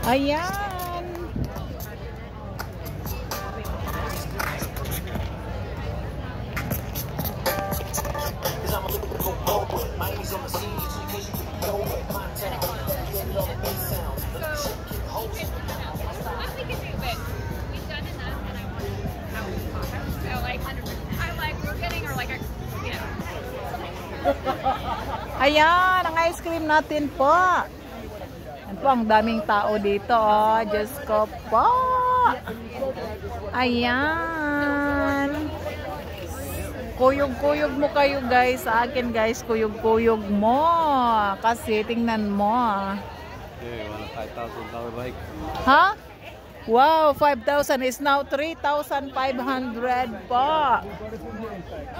Ayan. Ayan, ang ice cream natin po. Yan po, ang daming tao dito. Oh, Diyos ko po. Ayan. Kuyog-kuyog mo kayo guys. Sa akin guys, kuyog-kuyog mo. Kasi tingnan mo. Yeah, you want a $5,000 bike? Ha? Wow, 5,000 is now 3,500 po. Oh,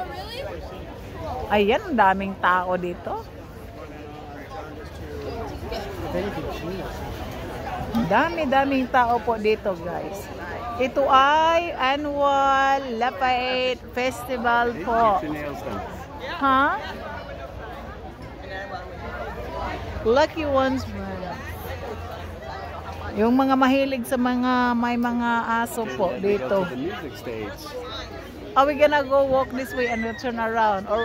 really? Ayan, ang daming tao dito. Dami-daming tao po dito, guys. Ito ay annual Lafayette Festival po. Ha? Lucky ones, man. Yung mga mahilig sa may mga aso po dito. Are we gonna go walk this way and we'll turn around? Or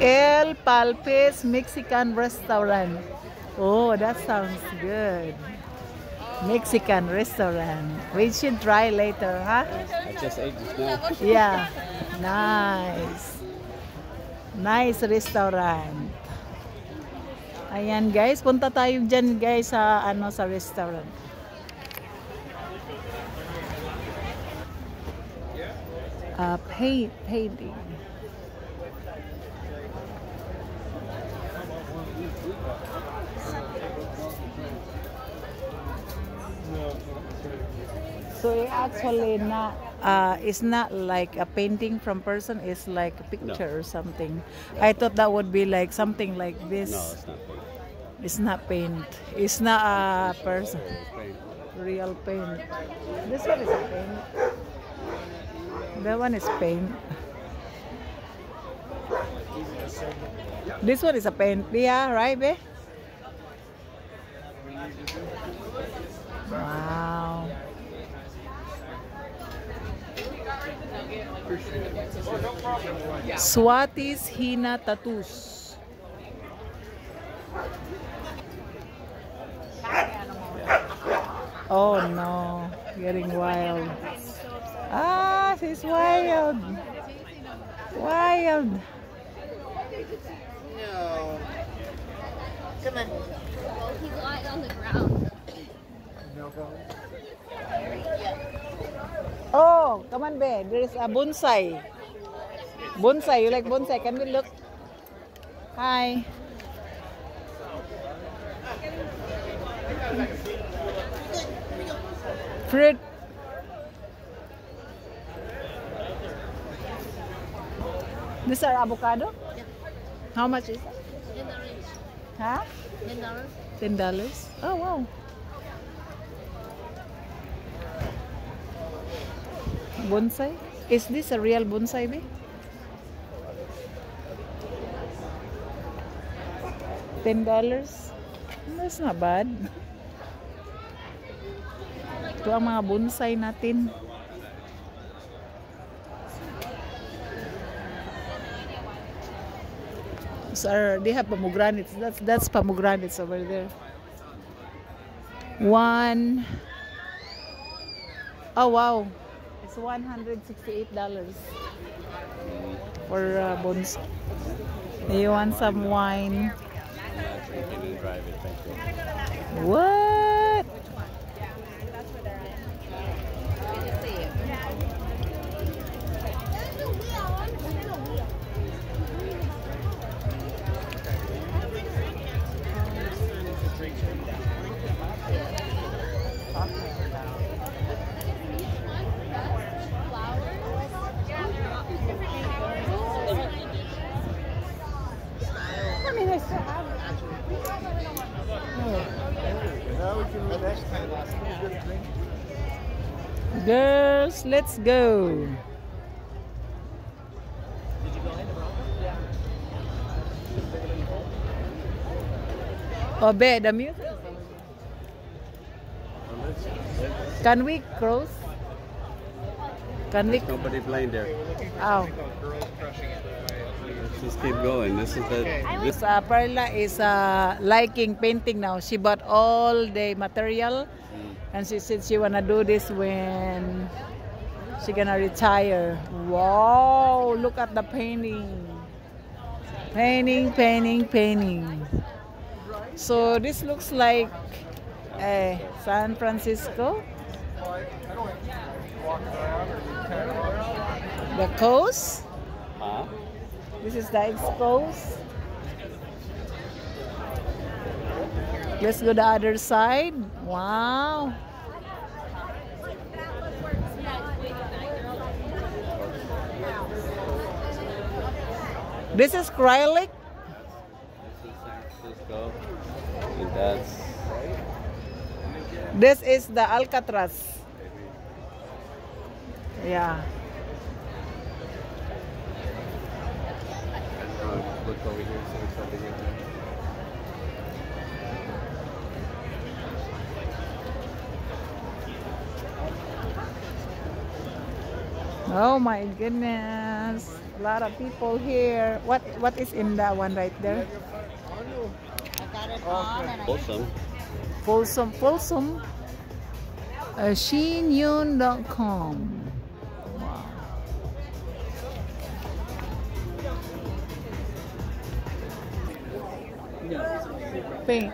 El Palpis Mexican Restaurant. Oh, that sounds good. Mexican restaurant. We should try later, huh? I just ate just now. Yeah. Nice. Nice restaurant. Ayan guys, punta tayo dyan guys sa sa restaurant. Painting. So it actually not it's not like a painting from person, it's like a picture or something. I thought that would be like something like this. No, it's It's not not paint. paint. It's not a person. It's paint. Real paint. This one is a paint. That one is paint. This one is a paint. Yeah, right, babe? Wow. Swati's Hina Tattoos. Oh no, getting wild. Ah, she's wild. Wild. No. Come on. He's lying on the ground. Oh, come on, babe. There is a bonsai. Bonsai, you like bonsai? Can we look? Hi. Fruit. These are avocado? Yeah. How much is it? $10. Huh? $10. $10? Oh, wow. Bonsai? Is this a real bonsai, babe? $10? That's not bad. Ito ang mga bonsai natin. So, they have pomegranates. That's pomegranates over there. One. Oh wow, it's $168 for bonsai. You want some wine? What? Girls, let's go. Obe, the music. Can we cross? Can we? Nobody playing there. Oh. Let's just keep going. This is the. This, Perla is liking painting now. She bought all the material, and she said she wanna do this when she gonna retire. Wow! Look at the painting. Painting. So this looks like San Francisco. The coast. huh? This is the coast. Let's go the other side. Wow. This is acrylic. This is San Francisco. And that's. This is the Alcatraz. Yeah. Look over here. So it's over here. Oh my goodness. A lot of people here. What is in that one right there? Awesome. Folsom. Shenyun.com. Wow. Paint.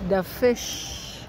The fish.